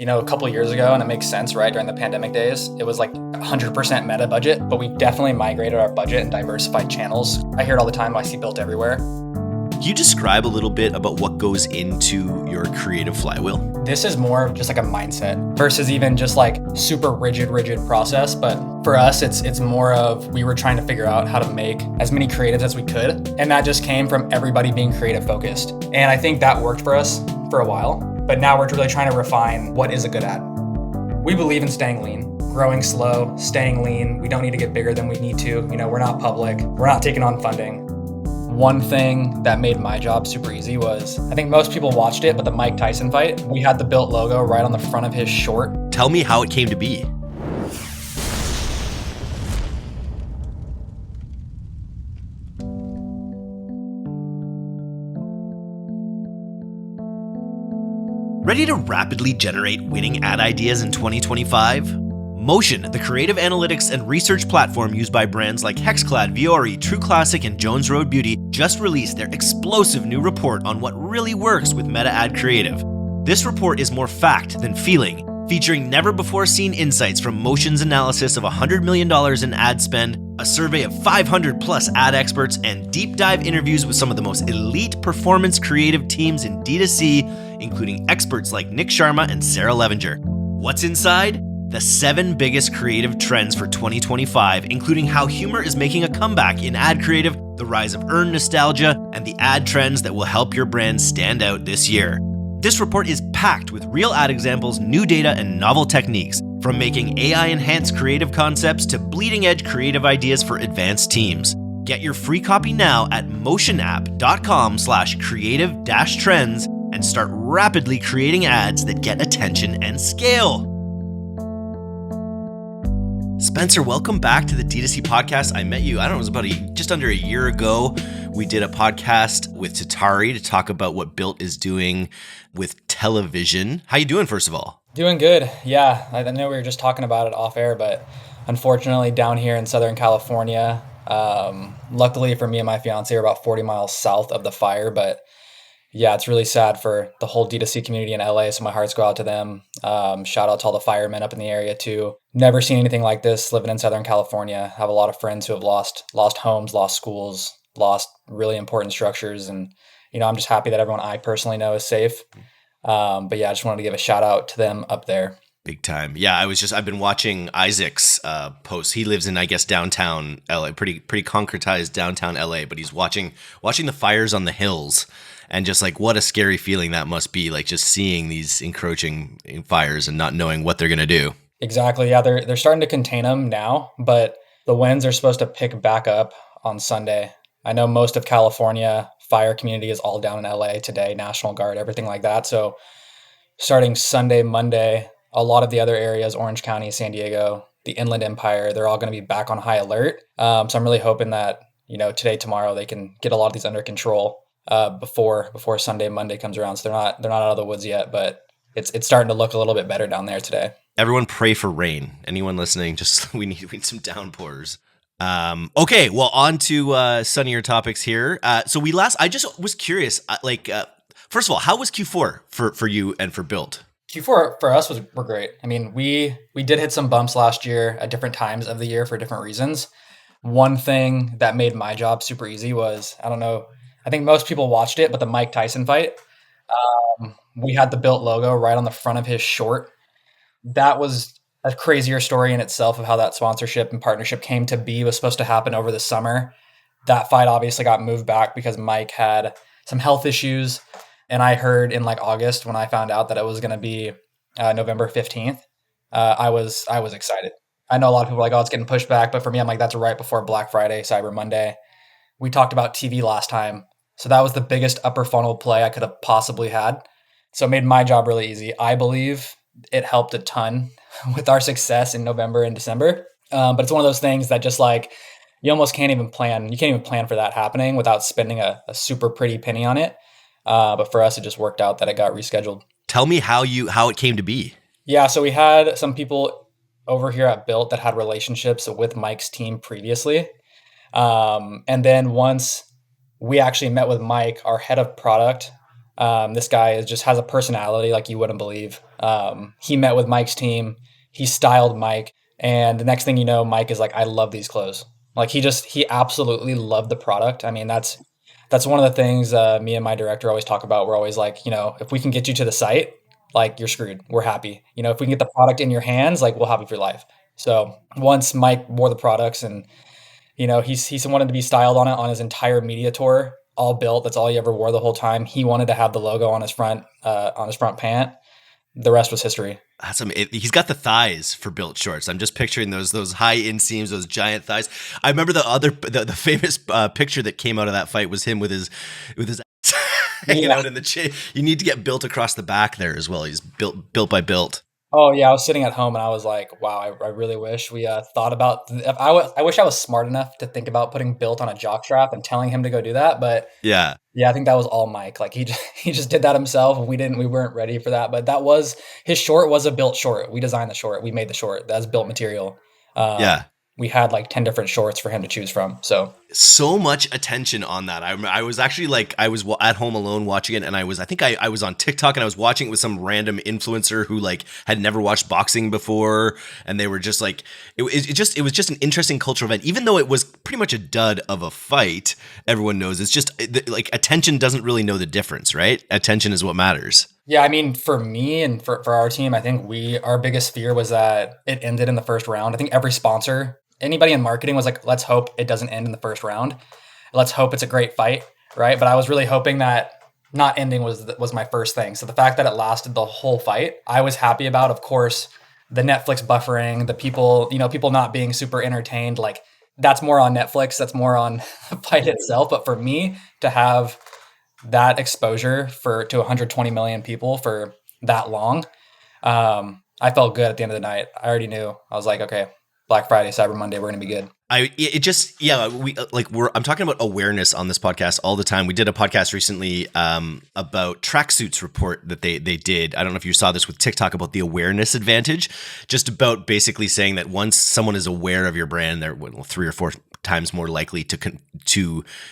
a couple of years ago, and it makes sense, right? During the pandemic days, it was like 100% meta budget, but we've definitely migrated our budget and diversified channels. I hear it all the time. I see BILT everywhere. Can you describe a little bit about what goes into your creative flywheel? This is more of just like a mindset versus even just like super rigid process. But for us, it's more of we were trying to figure out how to make as many creatives as we could. And that just came from everybody being creative focused. And I think that worked for us for a while. But now we're really trying to refine what is a good ad. We believe in staying lean, growing slow, staying lean. We don't need to get bigger than we need to. We're not public. We're not taking on funding. One thing that made my job super easy was, I think most people watched it, but the Mike Tyson fight, we had the BILT logo right on the front of his short. Tell me how it came to be. Ready to rapidly generate winning ad ideas in 2025? Motion, the creative analytics and research platform used by brands like Hexclad, Viore, True Classic, and Jones Road Beauty, just released their explosive new report on what really works with meta ad creative. This report is more fact than feeling, featuring never-before-seen insights from Motion's analysis of $100 million in ad spend, a survey of 500-plus ad experts, and deep-dive interviews with some of the most elite performance creative teams in D2C, including experts like Nick Sharma and Sarah Levinger. What's inside? The 7 biggest creative trends for 2025, including how humor is making a comeback in ad creative, the rise of earned nostalgia, and the ad trends that will help your brand stand out this year. This report is packed with real ad examples, new data, and novel techniques, from making AI-enhanced creative concepts to bleeding-edge creative ideas for advanced teams. Get your free copy now at motionapp.com/creative-trends and start rapidly creating ads that get attention and scale. Spencer, welcome back to the D2C podcast. I met you, it was about just under a year ago. We did a podcast with Tatari to talk about what BILT is doing with television. How you doing, first of all? Doing good. Yeah, I know we were just talking about it off air, but unfortunately down here in Southern California, luckily for me and my fiance, we're about 40 miles south of the fire, but yeah, it's really sad for the whole D2C community in LA, so my hearts go out to them. Shout out to all the firemen up in the area too. Never seen anything like this living in Southern California. Have a lot of friends who have lost homes, lost schools, lost really important structures. And, I'm just happy that everyone I personally know is safe. But yeah, I just wanted to give a shout out to them up there. Big time. Yeah, I've been watching Isaac's posts. He lives in, I guess, downtown LA, pretty concretized downtown LA, but he's watching the fires on the hills. And just like, what a scary feeling that must be, like just seeing these encroaching fires and not knowing what they're going to do. Exactly. Yeah, they're starting to contain them now, but the winds are supposed to pick back up on Sunday. I know most of California fire community is all down in LA today, National Guard, everything like that. So starting Sunday, Monday, a lot of the other areas, Orange County, San Diego, the Inland Empire, they're all going to be back on high alert. So I'm really hoping that, today, tomorrow, they can get a lot of these under control before Sunday, Monday comes around. So they're not out of the woods yet, but it's starting to look a little bit better down there today. Everyone pray for rain. Anyone listening, we need some downpours. Okay, well, on to sunnier topics here. I just was curious, first of all, how was Q4 for you and for BILT? Q4 for us were great. I mean, we did hit some bumps last year at different times of the year for different reasons. One thing that made my job super easy was, I think most people watched it, but the Mike Tyson fight, we had the BILT logo right on the front of his short. That was a crazier story in itself of how that sponsorship and partnership came to be. It was supposed to happen over the summer. That fight obviously got moved back because Mike had some health issues. And I heard in August when I found out that it was going to be November 15th, I was excited. I know a lot of people are like, oh, it's getting pushed back. But for me, I'm like, that's right before Black Friday, Cyber Monday. We talked about TV last time. So that was the biggest upper funnel play I could have possibly had. So it made my job really easy. I believe it helped a ton with our success in November and December. But it's one of those things that just you almost can't even plan. You can't even plan for that happening without spending a super pretty penny on it. But for us, it just worked out that it got rescheduled. Tell me how it came to be. Yeah, so we had some people over here at BILT that had relationships with Mike's team previously. And then once we actually met with Mike, our head of product This guy just has a personality like you wouldn't believe. He met with Mike's team. He styled Mike, and the next thing you know, Mike is like, "I love these clothes." Like he absolutely loved the product. I mean, that's one of the things me and my director always talk about. We're always like, if we can get you to the site, like you're screwed. We're happy. If we can get the product in your hands, like we'll have you for life. So once Mike wore the products and he's wanted to be styled on it on his entire media tour, all built. That's all he ever wore the whole time. He wanted to have the logo on his front pant. The rest was history. He's got the thighs for BILT shorts. I'm just picturing those high inseams, those giant thighs. I remember the famous picture that came out of that fight was him with his ass hanging out in the chain. You need to get BILT across the back there as well. He's built by BILT. Oh yeah, I was sitting at home and I was like, wow, I really wish we thought about. I wish I was smart enough to think about putting BILT on a jock strap and telling him to go do that. But yeah, I think that was all Mike. Like he just did that himself. We weren't ready for that. But that was his short was a BILT short. We designed the short. We made the short. That's BILT material. Yeah. We had like 10 different shorts for him to choose from. So much attention on that. I was actually like, I was at home alone watching it, and I think I was on TikTok and I was watching it with some random influencer who like had never watched boxing before, and they were just like, it was just an interesting cultural event. Even though it was pretty much a dud of a fight, everyone knows it's just like attention doesn't really know the difference, right? Attention is what matters. Yeah, I mean, for me and for our team, I think our biggest fear was that it ended in the first round. I think every sponsor, anybody in marketing was like, let's hope it doesn't end in the first round. Let's hope it's a great fight, right? But I was really hoping that not ending was my first thing. So the fact that it lasted the whole fight, I was happy about. Of course, the Netflix buffering, the people not being super entertained, like that's more on Netflix, that's more on the fight itself. But for me to have that exposure to 120 million people for that long, I felt good at the end of the night. I already knew. I was like, okay, Black Friday, Cyber Monday, we're going to be good. I'm talking about awareness on this podcast all the time. We did a podcast recently about Tracksuit's report that they did. I don't know if you saw this with TikTok about the awareness advantage, just about basically saying that once someone is aware of your brand, they're 3 or 4 times more likely to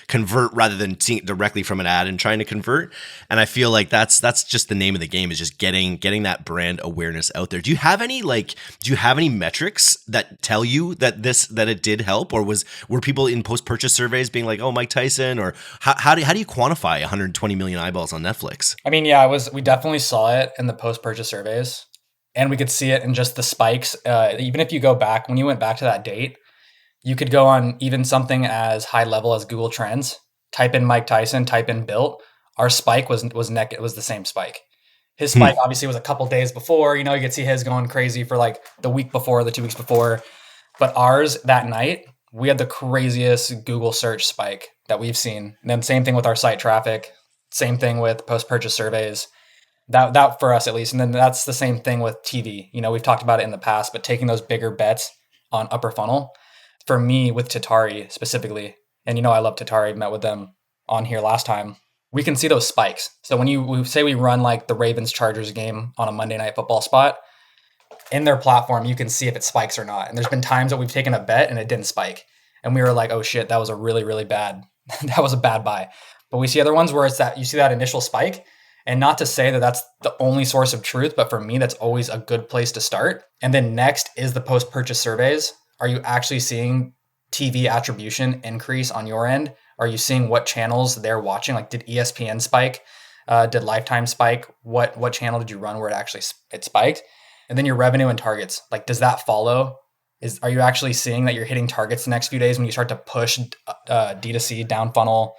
convert rather than seeing it directly from an ad and trying to convert. And I feel like that's just the name of the game, is just getting that brand awareness out there. Do you have any metrics that tell you that it did help, or were people in post-purchase surveys being like, oh, Mike Tyson, or how do you quantify 120 million eyeballs on Netflix? I mean, yeah, we definitely saw it in the post-purchase surveys, and we could see it in just the spikes. Even if you go back, when you went back to that date, you could go on even something as high level as Google Trends, type in Mike Tyson, type in BILT. Our spike was the same spike. His spike obviously was a couple days before. You could see his going crazy for like the week before, the 2 weeks before. But ours that night, we had the craziest Google search spike that we've seen. And then same thing with our site traffic, same thing with post-purchase surveys. That for us at least. And then that's the same thing with TV. We've talked about it in the past, but taking those bigger bets on upper funnel. For me, with Tatari specifically, and I love Tatari, met with them on here last time, we can see those spikes. So when we say we run like the Ravens-Chargers game on a Monday Night Football spot, in their platform, you can see if it spikes or not. And there's been times that we've taken a bet and it didn't spike. And we were like, oh shit, that was a really, really bad, that was a bad buy. But we see other ones where it's that you see that initial spike. And not to say that that's the only source of truth, but for me, that's always a good place to start. And then next is the post-purchase surveys. Are you actually seeing TV attribution increase on your end? Are you seeing what channels they're watching? Like, did ESPN spike? Did Lifetime spike? What channel did you run where it spiked? And then your revenue and targets. Like, does that follow? Are you actually seeing that you're hitting targets the next few days when you start to push D2C down funnel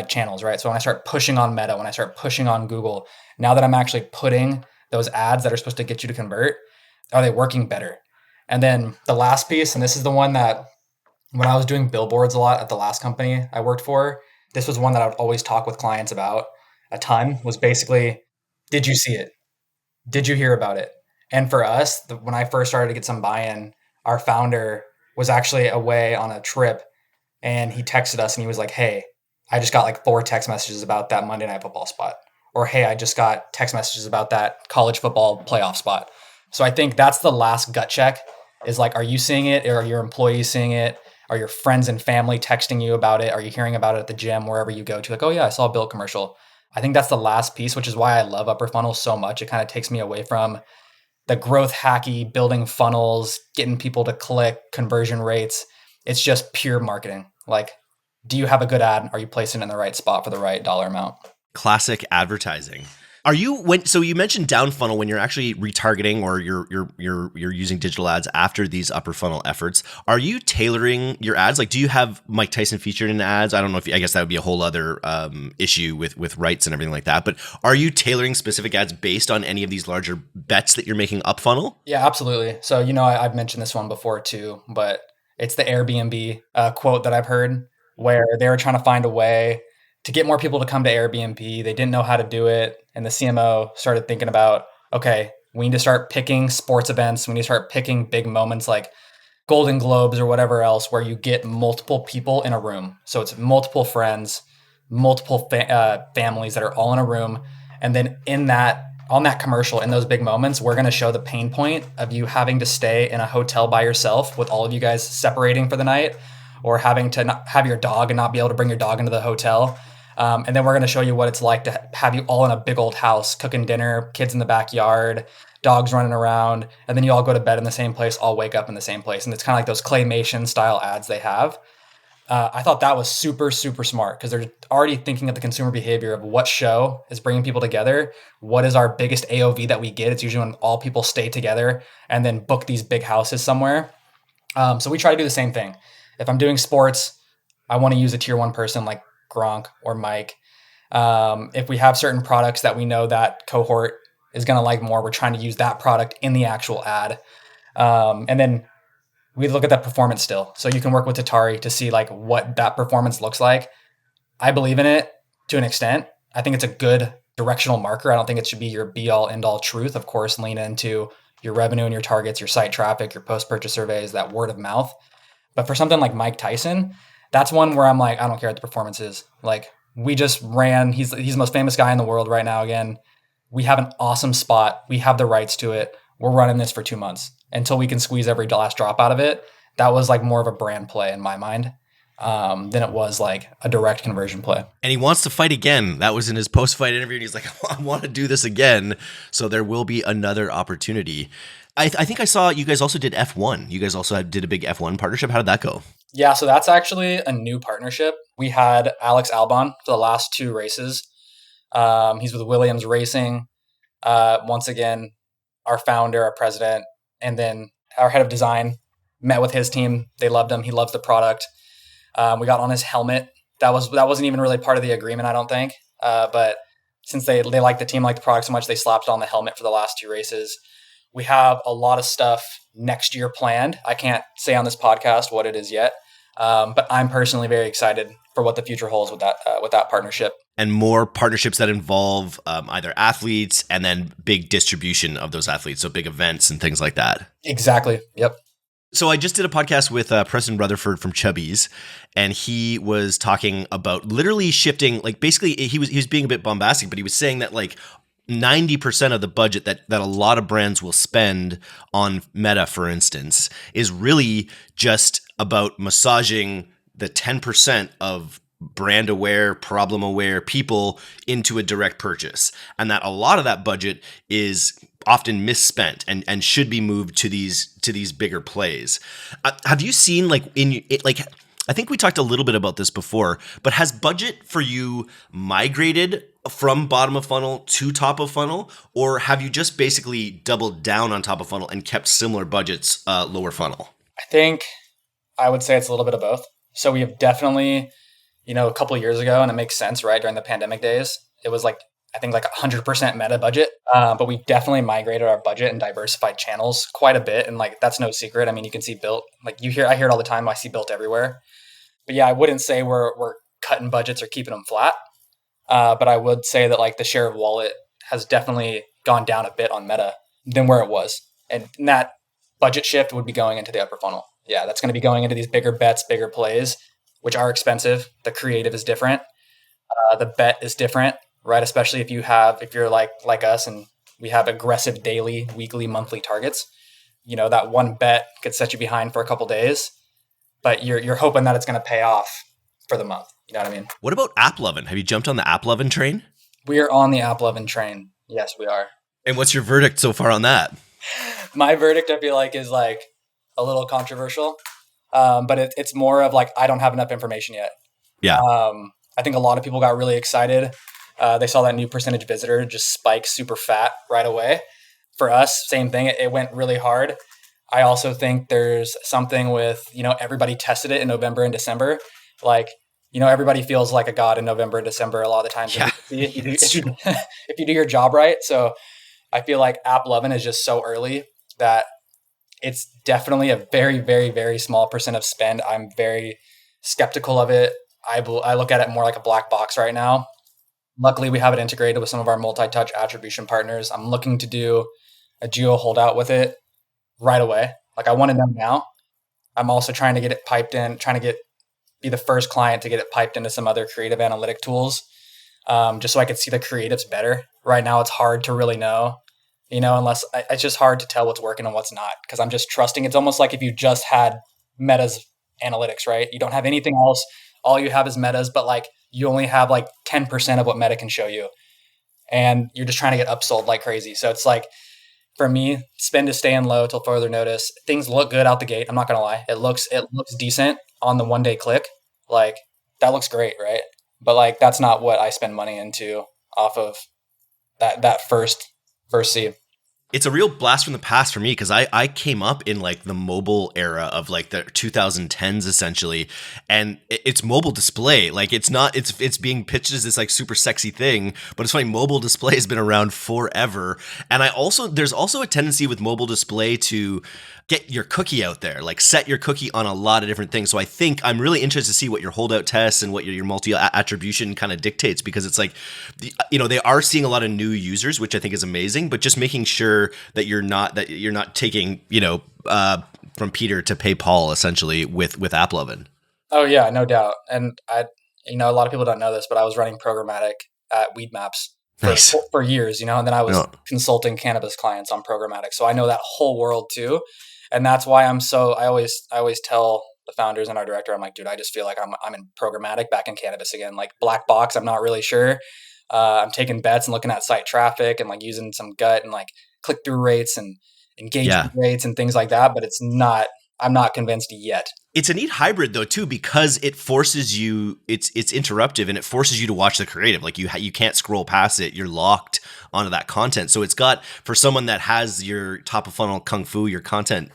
channels, right? So when I start pushing on Meta, when I start pushing on Google, now that I'm actually putting those ads that are supposed to get you to convert, are they working better? And then the last piece, and this is the one that when I was doing billboards a lot at the last company I worked for, this was one that I would always talk with clients about a ton, was basically, did you see it? Did you hear about it? And for us, when I first started to get some buy-in, our founder was actually away on a trip, and he texted us and he was like, hey, I just got like 4 text messages about that Monday Night Football spot. Or, hey, I just got text messages about that college football playoff spot. So I think that's the last gut check, is like, are you seeing it? Or are your employees seeing it? Are your friends and family texting you about it? Are you hearing about it at the gym, wherever you go to? Like, oh yeah, I saw a BILT commercial. I think that's the last piece, which is why I love upper funnel so much. It kind of takes me away from the growth hacky, building funnels, getting people to click, conversion rates. It's just pure marketing. Like, do you have a good ad? Are you placing it in the right spot for the right dollar amount? Classic advertising. So you mentioned down funnel when you're actually retargeting or you're using digital ads after these upper funnel efforts. Are you tailoring your ads? Like, do you have Mike Tyson featured in ads? I don't know I guess that would be a whole other issue with rights and everything like that. But are you tailoring specific ads based on any of these larger bets that you're making up funnel? Yeah, absolutely. So, I've mentioned this one before too, but it's the Airbnb quote that I've heard where they were trying to find a way to get more people to come to Airbnb. They didn't know how to do it. And the CMO started thinking about, okay, we need to start picking sports events. We need to start picking big moments like Golden Globes or whatever else where you get multiple people in a room. So it's multiple friends, multiple families that are all in a room. And then on that commercial, in those big moments, we're going to show the pain point of you having to stay in a hotel by yourself with all of you guys separating for the night, or having to not have your dog and not be able to bring your dog into the hotel. And then we're going to show you what it's like to have you all in a big old house, cooking dinner, kids in the backyard, dogs running around, and then you all go to bed in the same place, all wake up in the same place. And it's kind of like those claymation style ads they have. I thought that was super, super smart because they're already thinking of the consumer behavior of what show is bringing people together. What is our biggest AOV that we get? It's usually when all people stay together and then book these big houses somewhere. So we try to do the same thing. If I'm doing sports, I want to use a tier one person like Gronk or Mike. If we have certain products that we know that cohort is going to like more, we're trying to use that product in the actual ad. And then we look at that performance still. So you can work with Tatari to see like what that performance looks like. I believe in it to an extent. I think it's a good directional marker. I don't think it should be your be all end all truth. Of course, lean into your revenue and your targets, your site traffic, your post-purchase surveys, that word of mouth. But for something like Mike Tyson, that's one where I'm like, I don't care what the performance is. Like, we just ran, he's the most famous guy in the world right now. Again, we have an awesome spot. We have the rights to it. We're running this for 2 months until we can squeeze every last drop out of it. That was like more of a brand play in my mind than it was like a direct conversion play. And he wants to fight again. That was in his post-fight interview. And he's like, I want to do this again. So there will be another opportunity. I think I saw you guys also did F1. You guys also did a big F1 partnership. How did that go? Yeah, so that's actually a new partnership. We had Alex Albon for the last 2 races. He's with Williams Racing. Once again, our founder, our president, and then our head of design met with his team. They loved him. He loves the product. We got on his helmet. That wasn't even really part of the agreement, I don't think. But since they like the team, like the product so much, they slapped it on the helmet for the last 2 races. We have a lot of stuff next year planned. I can't say on this podcast what it is yet, but I'm personally very excited for what the future holds with that partnership. And more partnerships that involve either athletes and then big distribution of those athletes, so big events and things like that. Exactly. Yep. So I just did a podcast with Preston Rutherford from Chubbies, and he was talking about literally shifting, like basically he was being a bit bombastic, but he was saying that like 90% of the budget that a lot of brands will spend on Meta, for instance, is really just about massaging the 10% of brand aware, problem aware people into a direct purchase. And that a lot of that budget is often misspent and should be moved to these bigger plays. Have you seen I think we talked a little bit about this before, but has budget for you migrated from bottom of funnel to top of funnel, or have you just basically doubled down on top of funnel and kept similar budgets lower funnel? I think I would say it's a little bit of both. So we have definitely, a couple of years ago, and it makes sense, right? During the pandemic days, it was like, I think like 100% Meta budget, but we've definitely migrated our budget and diversified channels quite a bit. And like, that's no secret. I mean, you can see BILT, like I hear it all the time. I see BILT everywhere. But yeah, I wouldn't say we're cutting budgets or keeping them flat. But I would say that like the share of wallet has definitely gone down a bit on Meta than where it was. And that budget shift would be going into the upper funnel. Yeah, that's going to be going into these bigger bets, bigger plays, which are expensive. The creative is different. The bet is different, right? Especially if you're like us and we have aggressive daily, weekly, monthly targets. That one bet could set you behind for a couple days, but you're hoping that it's going to pay off for the month. You know what I mean? What about AppLovin? Have you jumped on the AppLovin train? We are on the AppLovin train. Yes, we are. And what's your verdict so far on that? My verdict, I feel like, is like a little controversial, but it's more of like I don't have enough information yet. Yeah. I think a lot of people got really excited. They saw that new percentage visitor just spike super fat right away. For us, same thing. It went really hard. I also think there's something with, everybody tested it in November and December. Like, everybody feels like a god in November and December a lot of the times. Yeah. If you do your job right. So I feel like AppLovin is just so early that it's definitely a very, very, very small percent of spend. I'm very skeptical of it. I look at it more like a black box right now. Luckily, we have it integrated with some of our multi-touch attribution partners. I'm looking to do a geo holdout with it right away. Like I want to know now. I'm also trying to get it piped in, be the first client to get it piped into some other creative analytic tools, just so I could see the creatives better. Right now, it's hard to really know, unless it's just hard to tell what's working and what's not because I'm just trusting. It's almost like if you just had Meta's analytics, right? You don't have anything else. All you have is Meta's, but like you only have like 10% of what Meta can show you. And you're just trying to get upsold like crazy. So it's like, for me, spend is staying low till further notice. Things look good out the gate. I'm not going to lie. It looks decent on the 1 day click. Like that looks great, right? But like, that's not what I spend money into off of that first seed. It's a real blast from the past for me because I came up in like the mobile era of like the 2010s essentially, and it's mobile display. Like it's being pitched as this like super sexy thing, but it's funny, mobile display has been around forever. And there's also a tendency with mobile display to get your cookie out there, like set your cookie on a lot of different things. So I think I'm really interested to see what your holdout tests and what your multi attribution kind of dictates, because it's like, they are seeing a lot of new users, which I think is amazing, but just making sure that you're not taking, from Peter to pay Paul essentially with AppLovin. Oh yeah, no doubt. And a lot of people don't know this, but I was running programmatic at Weed Maps for years, and then I was consulting cannabis clients on programmatic. So I know that whole world too. And that's why I always tell the founders and our director, I'm like, dude, I just feel like I'm in programmatic back in cannabis again, like black box. I'm not really sure. I'm taking bets and looking at site traffic and like using some gut and like click-through rates and engagement rates and things like that. But I'm not convinced yet. It's a neat hybrid though too, because it forces you, it's interruptive and it forces you to watch the creative. Like you can't scroll past it. You're locked onto that content. So it's got, for someone that has your top of funnel kung fu, your content,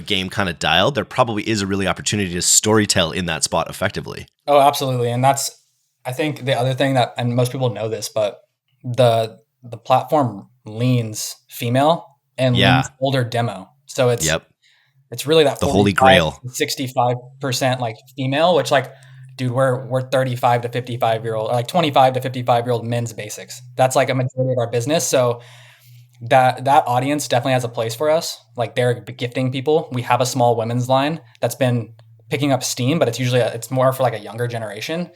game kind of dialed, there probably is a really opportunity to storytell in that spot effectively. Oh, absolutely. And that's, I think the other thing that, and most people know this, but the platform leans female and leans older demo. So it's really that the holy grail, 65% like female, which like, dude, we're 35 to 55 year old, or like 25 to 55 year old men's basics. That's like a majority of our business. So that audience definitely has a place for us. Like they're gifting people. We have a small women's line that's been picking up steam, but it's more for like a younger generation.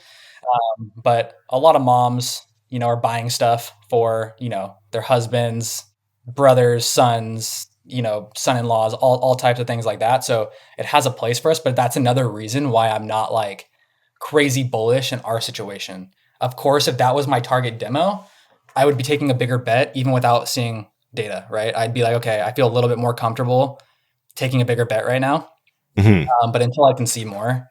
But a lot of moms, are buying stuff for, their husbands, brothers, sons, son-in-laws, all types of things like that. So it has a place for us, but that's another reason why I'm not like crazy bullish in our situation. Of course, if that was my target demo, I would be taking a bigger bet even without seeing data, right? I'd be like, okay, I feel a little bit more comfortable taking a bigger bet right now. Mm-hmm. But until I can see more,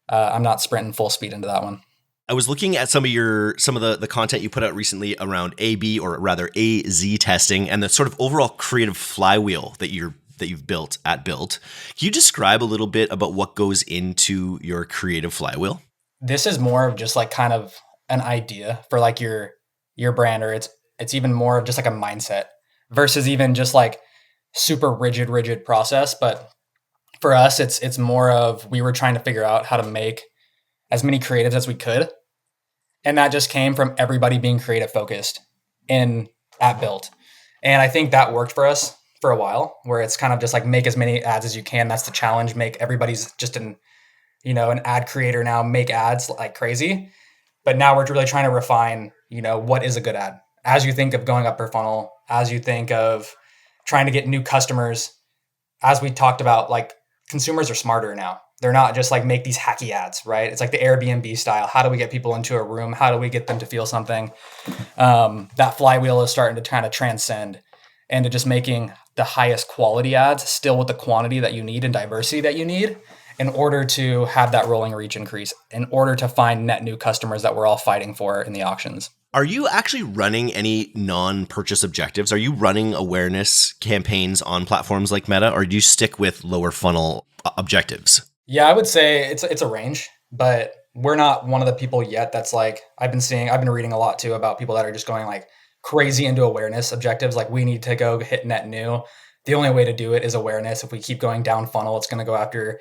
I'm not sprinting full speed into that one. I was looking at some of the content you put out recently around A/B, or rather AZ testing, and the sort of overall creative flywheel that you've built at BILT. Can you describe a little bit about what goes into your creative flywheel? This is more of just like kind of an idea for like your brand, or it's even more of just like a mindset versus even just like super rigid process. But for us, it's more of, we were trying to figure out how to make as many creatives as we could. And that just came from everybody being creative focused at BILT. And I think that worked for us for a while, where it's kind of just like make as many ads as you can. That's the challenge. Make everybody's just an ad creator now, make ads like crazy. But now we're really trying to refine, what is a good ad? As you think of going up per funnel, as you think of trying to get new customers, as we talked about, like consumers are smarter now. They're not just like make these hacky ads, right? It's like the Airbnb style. How do we get people into a room? How do we get them to feel something? That flywheel is starting to kind of transcend into just making the highest quality ads still with the quantity that you need and diversity that you need in order to have that rolling reach increase, in order to find net new customers that we're all fighting for in the auctions. Are you actually running any non-purchase objectives? Are you running awareness campaigns on platforms like Meta, or do you stick with lower funnel objectives? Yeah, I would say it's a range, but we're not one of the people yet that's like, I've been reading a lot too about people that are just going like crazy into awareness objectives. Like, we need to go hit net new. The only way to do it is awareness. If we keep going down funnel, it's going to go after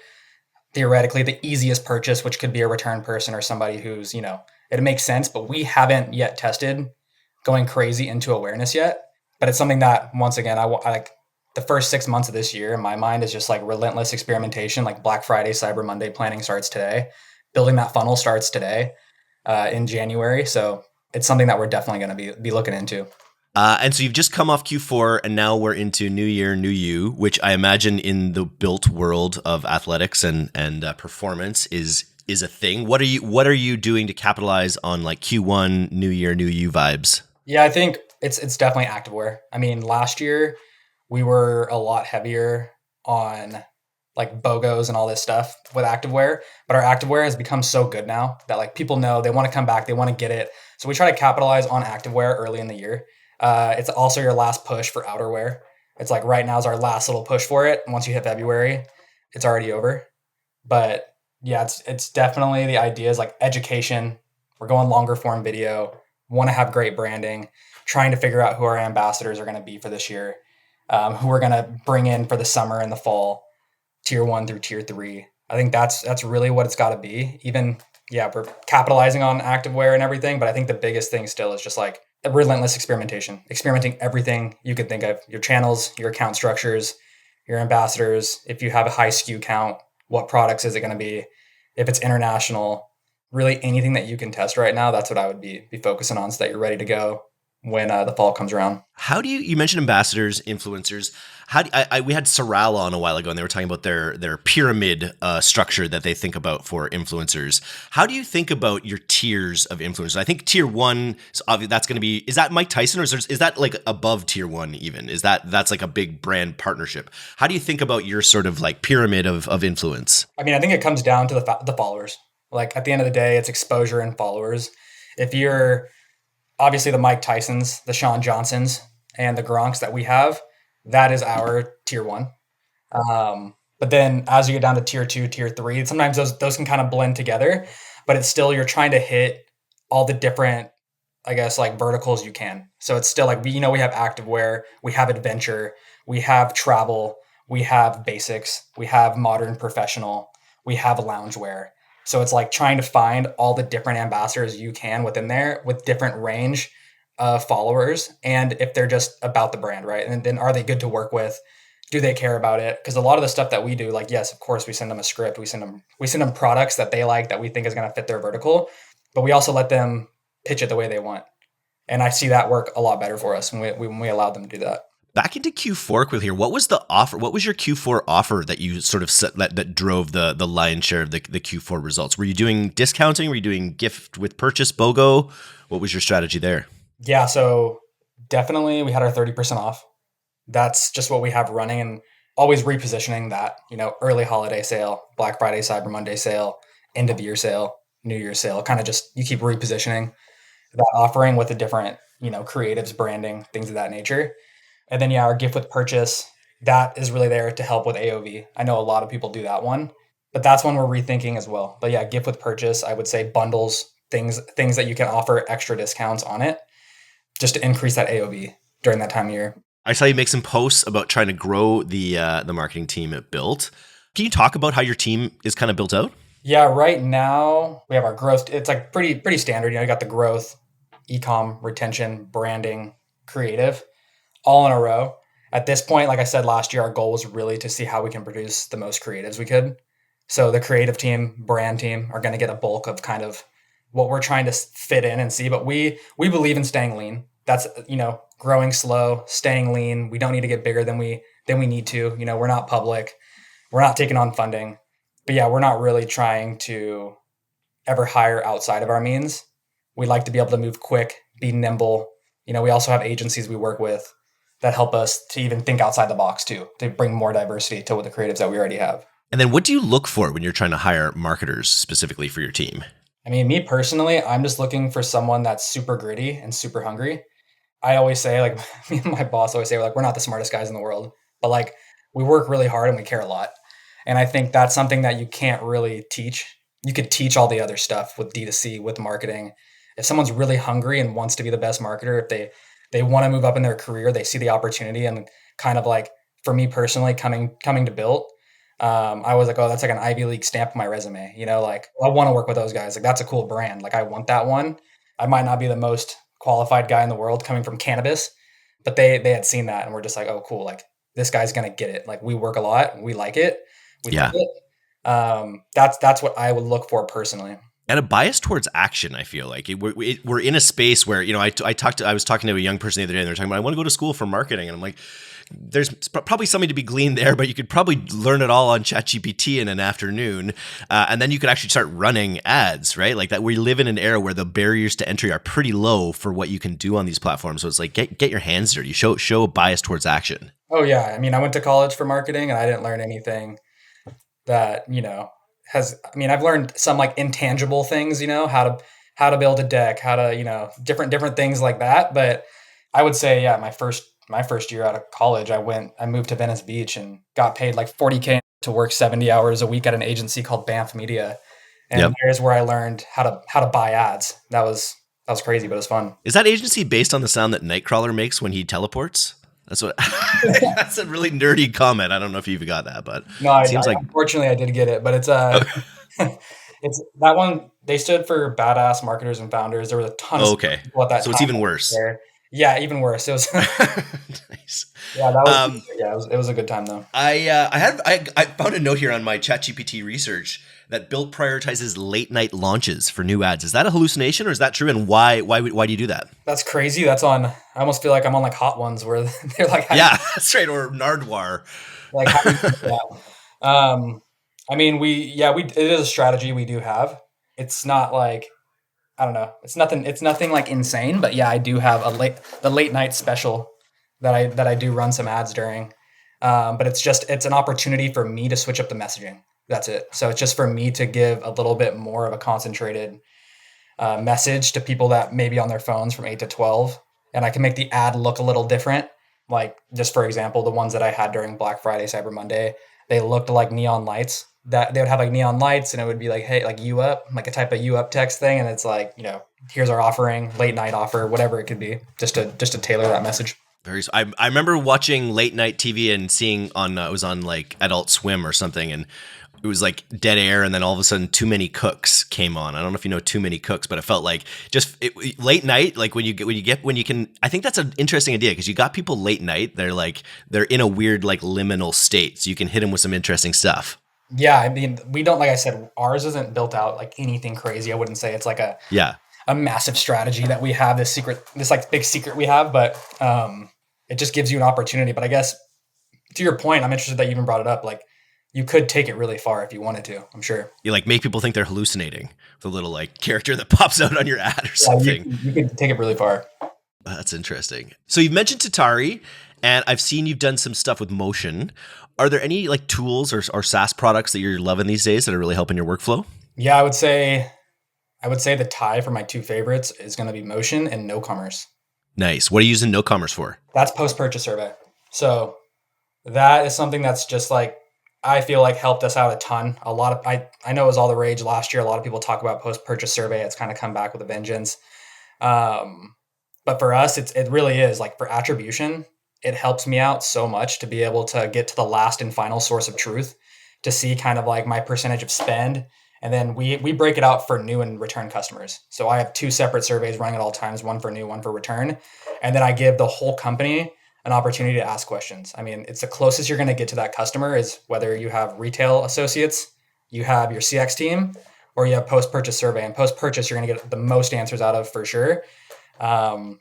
theoretically the easiest purchase, which could be a return person or somebody who's, it makes sense, but we haven't yet tested going crazy into awareness yet. But it's something that, once again, I like the first 6 months of this year in my mind is just like relentless experimentation. Like Black Friday, Cyber Monday planning starts today. Building that funnel starts today in January. So it's something that we're definitely going to be looking into. And so you've just come off Q4 and now we're into New Year, New You, which I imagine in the BILT world of athletics and performance is a thing. What are you doing to capitalize on like Q1, New Year, New You vibes? Yeah, I think it's definitely activewear. I mean, last year we were a lot heavier on like BOGOs and all this stuff with activewear, but our activewear has become so good now that like people know they want to come back, they want to get it. So we try to capitalize on activewear early in the year. It's also your last push for outerwear. It's like right now is our last little push for it. Once you hit February, it's already over. But yeah, it's definitely the idea is like education. We're going longer form video, want to have great branding, trying to figure out who our ambassadors are going to be for this year, who we're going to bring in for the summer and the fall, tier 1 through tier 3. I think that's really what it's got to be. Even, yeah, we're capitalizing on activewear and everything, but I think the biggest thing still is just like a relentless experimenting everything you could think of, your channels, your account structures, your ambassadors. If you have a high SKU count, what products is it going to be? If it's international, really anything that you can test right now, that's what I would be focusing on so that you're ready to go when the fall comes around. How do you mentioned ambassadors, influencers? We had Sorrel on a while ago and they were talking about their pyramid structure that they think about for influencers. How do you think about your tiers of influencers? I think tier 1 that's going to be, is that Mike Tyson or is that like above tier 1 even? That's like a big brand partnership? How do you think about your sort of like pyramid of influence? I mean, I think it comes down to the followers. Like at the end of the day, it's exposure and followers. If you're obviously the Mike Tysons, the Sean Johnsons, and the Gronks that we have, that is our tier 1. But then as you get down to tier 2, tier 3, sometimes those can kind of blend together, but it's still, you're trying to hit all the different, I guess, like verticals you can. So it's still like, we have activewear, we have adventure, we have travel, we have basics, we have modern professional, we have loungewear. So it's like trying to find all the different ambassadors you can within there with different range of followers. And if they're just about the brand, right? And then are they good to work with? Do they care about it? Because a lot of the stuff that we do, like, yes, of course, we send them a script. We send them products that they like, that we think is going to fit their vertical, but we also let them pitch it the way they want. And I see that work a lot better for us when we allow them to do that. Back into Q4 quickly here. What was the offer? What was your Q4 offer that you sort of set that drove the lion's share of the Q4 results? Were you doing discounting? Were you doing gift with purchase, BOGO? What was your strategy there? Yeah, so definitely we had our 30% off. That's just what we have running, and always repositioning that, early holiday sale, Black Friday, Cyber Monday sale, end of year sale, New Year's sale, kind of just, you keep repositioning that offering with the different, creatives, branding, things of that nature. And then, yeah, our gift with purchase, that is really there to help with AOV. I know a lot of people do that one, but that's one we're rethinking as well. But yeah, gift with purchase, I would say bundles, things that you can offer extra discounts on it, just to increase that AOV during that time of year. I saw you make some posts about trying to grow the marketing team at BILT. Can you talk about how your team is kind of built out? Yeah, right now we have our growth. It's like pretty standard. You got the growth, e-com, retention, branding, creative, all in a row. At this point, like I said last year, our goal was really to see how we can produce the most creatives we could. So the creative team, brand team are going to get a bulk of kind of what we're trying to fit in and see. But we believe in staying lean. That's, growing slow, staying lean. We don't need to get bigger than we need to. We're not public. We're not taking on funding. But yeah, we're not really trying to ever hire outside of our means. We like to be able to move quick, be nimble. We also have agencies we work with that help us to even think outside the box too, to bring more diversity to the creatives that we already have. And then what do you look for when you're trying to hire marketers specifically for your team? I mean, me personally, I'm just looking for someone that's super gritty and super hungry. I always say, like, me and my boss always say, like, we're not the smartest guys in the world, but like, we work really hard and we care a lot. And I think that's something that you can't really teach. You could teach all the other stuff with D2C, with marketing. If someone's really hungry and wants to be the best marketer, if they want to move up in their career, they see the opportunity, and kind of like, for me personally, coming to BILT, I was like, oh, that's like an Ivy League stamp on my resume. Like, I want to work with those guys. Like, that's a cool brand. Like, I want that one. I might not be the most qualified guy in the world coming from cannabis, but they had seen that and we're just like, oh, cool. Like, this guy's gonna get it. Like, we work a lot, we like it, we love Yeah. it. That's what I would look for personally. And a bias towards action, I feel like we're in a space where, I was talking to a young person the other day and they're talking about, I want to go to school for marketing. And I'm like, there's probably something to be gleaned there, but you could probably learn it all on ChatGPT in an afternoon. And then you could actually start running ads, right? Like that. We live in an era where the barriers to entry are pretty low for what you can do on these platforms. So it's like, get your hands dirty, show a bias towards action. Oh yeah. I mean, I went to college for marketing and I didn't learn anything that, I've learned some like intangible things, how to build a deck, how to, different things like that. But I would say, yeah, my first year out of college, I moved to Venice Beach and got paid like $40K to work 70 hours a week at an agency called Banff Media. And Yep. There's where I learned how to buy ads. That was crazy, but it was fun. Is that agency based on the sound that Nightcrawler makes when he teleports? That's what. That's a really nerdy comment. I don't know if you've got that, but No, it seems like. unfortunately I did get it, but it's it's that one. They stood for badass marketers and founders. There was a ton of Okay, people at that so time it's even worse. there. Yeah, even worse. It was Nice. yeah, that was Um, yeah, it was a good time though. I found a note here on my ChatGPT research that BILT prioritizes late night launches for new ads. Is that a hallucination or is that true? And why do you do that? That's crazy. I almost feel like I'm on like Hot Ones where they're like, Yeah, that's right. Or Nardwar. like, how do you do that? I mean, it is a strategy we do have. It's not like, I don't know. It's nothing like insane, but yeah, I do have the late night special that I do run some ads during. But it's an opportunity for me to switch up the messaging. That's it. So it's just for me to give a little bit more of a concentrated message to people that may be on their phones from 8 to 12. And I can make the ad look a little different. Like, just for example, the ones that I had during Black Friday, Cyber Monday, they looked like neon lights. That they would have like neon lights, and it would be like, hey, like you up, like a type of you up text thing, and it's like, here's our offering, late night offer, whatever it could be, just to tailor that message. I remember watching late night TV and seeing it was on like Adult Swim or something, and it was like dead air, and then all of a sudden Too Many Cooks came on. I don't know if you know Too Many Cooks, but it felt like late night, like when you can. I think that's an interesting idea because you got people late night. They're in a weird like liminal state, so you can hit them with some interesting stuff. Yeah, I mean, we don't, like I said, ours isn't built out like anything crazy. I wouldn't say it's like a massive strategy that we have, this like big secret we have, but it just gives you an opportunity. But I guess to your point, I'm interested that you even brought it up. Like, you could take it really far if you wanted to, I'm sure. You like make people think they're hallucinating with a little like character that pops out on your ad or something. Yeah, you could take it really far. That's interesting. So you've mentioned Tatari, and I've seen you've done some stuff with Motion. Are there any like tools or SaaS products that you're loving these days that are really helping your workflow? Yeah, I would say the tie for my two favorites is going to be Motion and NoCommerce. Nice. What are you using NoCommerce for? That's post-purchase survey. So that is something that's just like, I feel like helped us out a ton. I know it was all the rage last year. A lot of people talk about post-purchase survey. It's kind of come back with a vengeance. But for us, it really is like, for attribution, it helps me out so much to be able to get to the last and final source of truth, to see kind of like my percentage of spend. And then we break it out for new and return customers. So I have two separate surveys running at all times, one for new, one for return. And then I give the whole company an opportunity to ask questions. I mean, it's the closest you're going to get to that customer is whether you have retail associates, you have your CX team, or you have post-purchase survey. And post-purchase, you're going to get the most answers out of for sure. So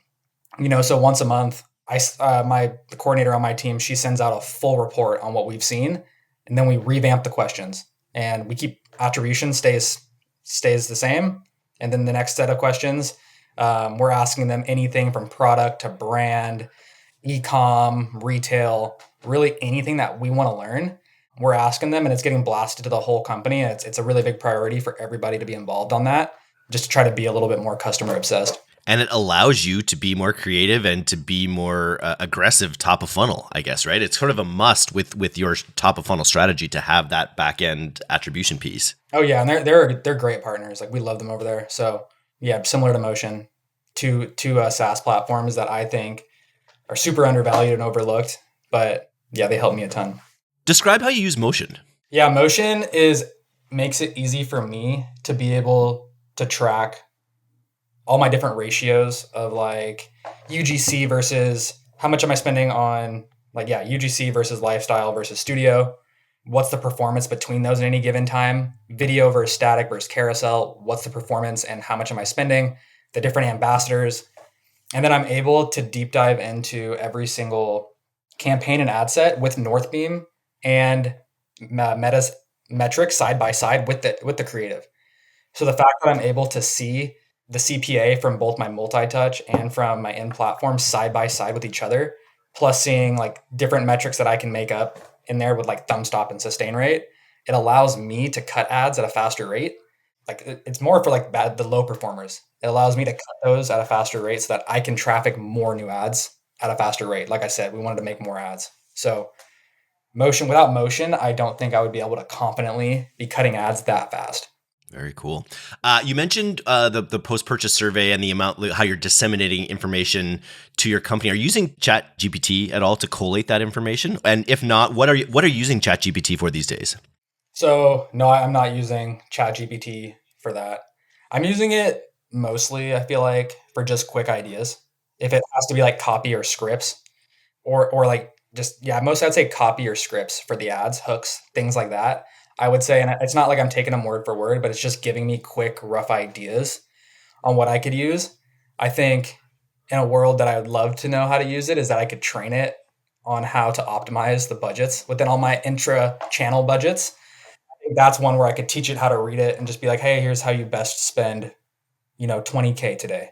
once a month, the coordinator on my team, she sends out a full report on what we've seen, and then we revamp the questions. and we keep attribution stays the same. And then the next set of questions, we're asking them anything from product to brand, e-com, retail, really anything that we want to learn. We're asking them, and it's getting blasted to the whole company. And it's a really big priority for everybody to be involved on that, just to try to be a little bit more customer obsessed. And it allows you to be more creative and to be more aggressive top of funnel, I guess, right? It's sort of a must with your top of funnel strategy to have that back end attribution piece. Oh yeah, and they're great partners. Like we love them over there. So yeah, similar to Motion, two SaaS platforms that I think are super undervalued and overlooked. But yeah, they help me a ton. Describe how you use Motion. Yeah, Motion makes it easy for me to be able to track all my different ratios of like UGC versus how much am I spending on UGC versus lifestyle versus studio. What's the performance between those at any given time? Video versus static versus carousel. What's the performance and how much am I spending? The different ambassadors. And then I'm able to deep dive into every single campaign and ad set with Northbeam and Meta's metrics side by side with the creative. So the fact that I'm able to see the CPA from both my multi-touch and from my in-platform side by side with each other, plus seeing like different metrics that I can make up in there with like thumb stop and sustain rate, it allows me to cut ads at a faster rate. Like it's more for like the low performers. It allows me to cut those at a faster rate so that I can traffic more new ads at a faster rate. Like I said, we wanted to make more ads. So without Motion, I don't think I would be able to confidently be cutting ads that fast. Very cool. You mentioned the post-purchase survey and the amount, how you're disseminating information to your company. Are you using ChatGPT at all to collate that information? And if not, what are you using ChatGPT for these days? So no, I'm not using ChatGPT for that. I'm using it mostly, I feel like, for just quick ideas. If it has to be like copy or scripts, or like mostly I'd say copy or scripts for the ads, hooks, things like that. I would say, and it's not like I'm taking them word for word, but it's just giving me quick, rough ideas on what I could use. I think in a world that I would love to know how to use it is that I could train it on how to optimize the budgets within all my intra-channel budgets. I think that's one where I could teach it how to read it and just be like, hey, here's how you best spend, $20K today.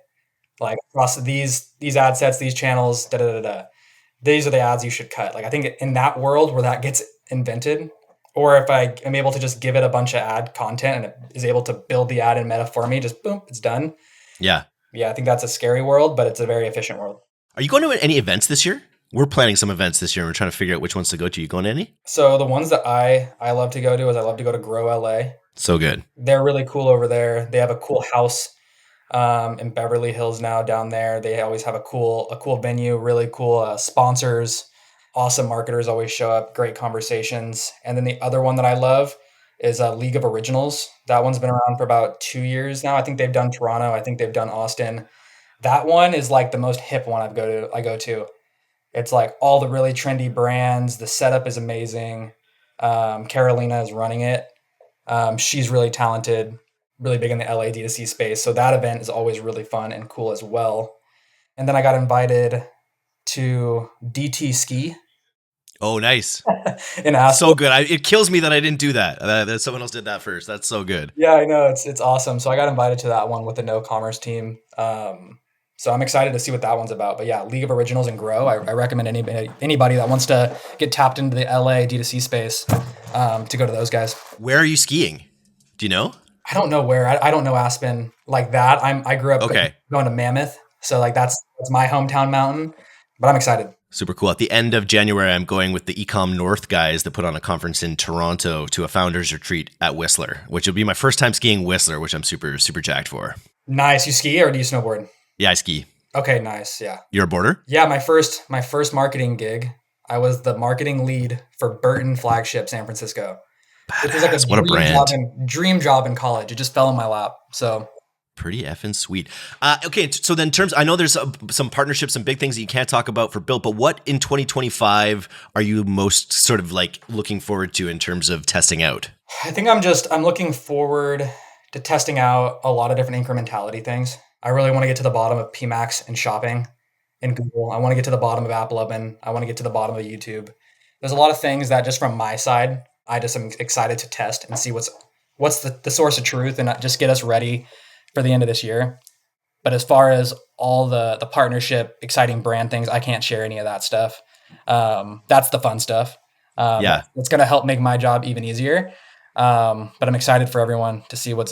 Like across these ad sets, these channels, these are the ads you should cut. Like I think in that world where that gets invented, or if I am able to just give it a bunch of ad content and it is able to build the ad in Meta for me, just boom, it's done. Yeah. Yeah, I think that's a scary world, but it's a very efficient world. Are you going to any events this year? We're planning some events this year and we're trying to figure out which ones to go to. You going to any? So the ones that I love to go to is I love to go to Grow LA. So good. They're really cool over there. They have a cool house in Beverly Hills now down there. They always have a cool venue, really cool sponsors. Awesome marketers always show up, great conversations. And then the other one that I love is League of Originals. That one's been around for about 2 years now. I think they've done Toronto. I think they've done Austin. That one is like the most hip one I go to. It's like all the really trendy brands. The setup is amazing. Carolina is running it. She's really talented, really big in the LA D2C space. So that event is always really fun and cool as well. And then I got invited to DT Ski. Oh, nice. In Aspen. So good. It kills me that I didn't do that. That someone else did that first. That's so good. Yeah, I know. It's awesome. So I got invited to that one with the NoCommerce team. So I'm excited to see what that one's about. But yeah, League of Originals and Grow. I recommend anybody that wants to get tapped into the LA D2C space to go to those guys. Where are you skiing? Do you know? I don't know where. I don't know Aspen like that. I grew up going to Mammoth. So like that's my hometown mountain. But I'm excited. Super cool. At the end of January, I'm going with the Ecom North guys that put on a conference in Toronto to a founders retreat at Whistler, which will be my first time skiing Whistler, which I'm super, super jacked for. Nice. You ski or do you snowboard? Yeah, I ski. Okay, nice. Yeah. You're a boarder? Yeah, my first marketing gig, I was the marketing lead for Burton Flagship San Francisco. Badass. Which was like What a brand. Dream job in college. It just fell in my lap. So pretty effing sweet. Okay, so then I know there's some partnerships, some big things that you can't talk about for BILT, but what in 2025 are you most sort of like looking forward to in terms of testing out? I think I'm looking forward to testing out a lot of different incrementality things. I really want to get to the bottom of PMAX and shopping in Google. I want to get to the bottom of AppLovin. I want to get to the bottom of YouTube. There's a lot of things that just from my side, I just am excited to test and see what's the source of truth and just get us ready for the end of this year. But as far as all the partnership, exciting brand things, I can't share any of that stuff. That's the fun stuff. It's going to help make my job even easier. But I'm excited for everyone to see what's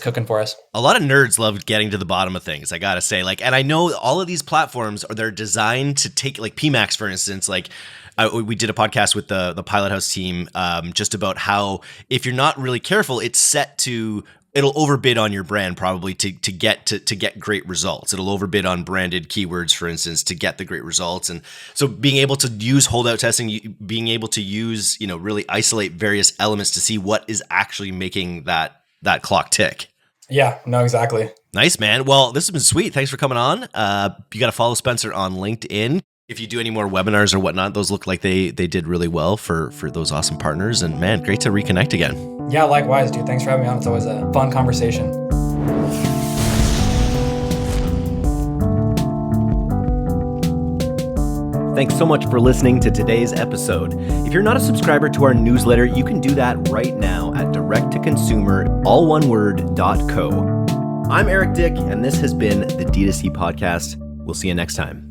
cooking for us. A lot of nerds love getting to the bottom of things, I gotta say. And I know all of these platforms they're designed to take, like PMAX, for instance. We did a podcast with the Pilot House team just about how if you're not really careful, it'll overbid on your brand probably to get great results. It'll overbid on branded keywords, for instance, to get the great results. And so being able to use holdout testing, being able to use, really isolate various elements to see what is actually making that clock tick. Yeah, no, exactly. Nice, man. Well, this has been sweet. Thanks for coming on. You got to follow Spencer on LinkedIn. If you do any more webinars or whatnot, those look like they did really well for those awesome partners. And man, great to reconnect again. Yeah, likewise, dude. Thanks for having me on. It's always a fun conversation. Thanks so much for listening to today's episode. If you're not a subscriber to our newsletter, you can do that right now at directtoconsumer.co. I'm Eric Dick, and this has been the D2C Podcast. We'll see you next time.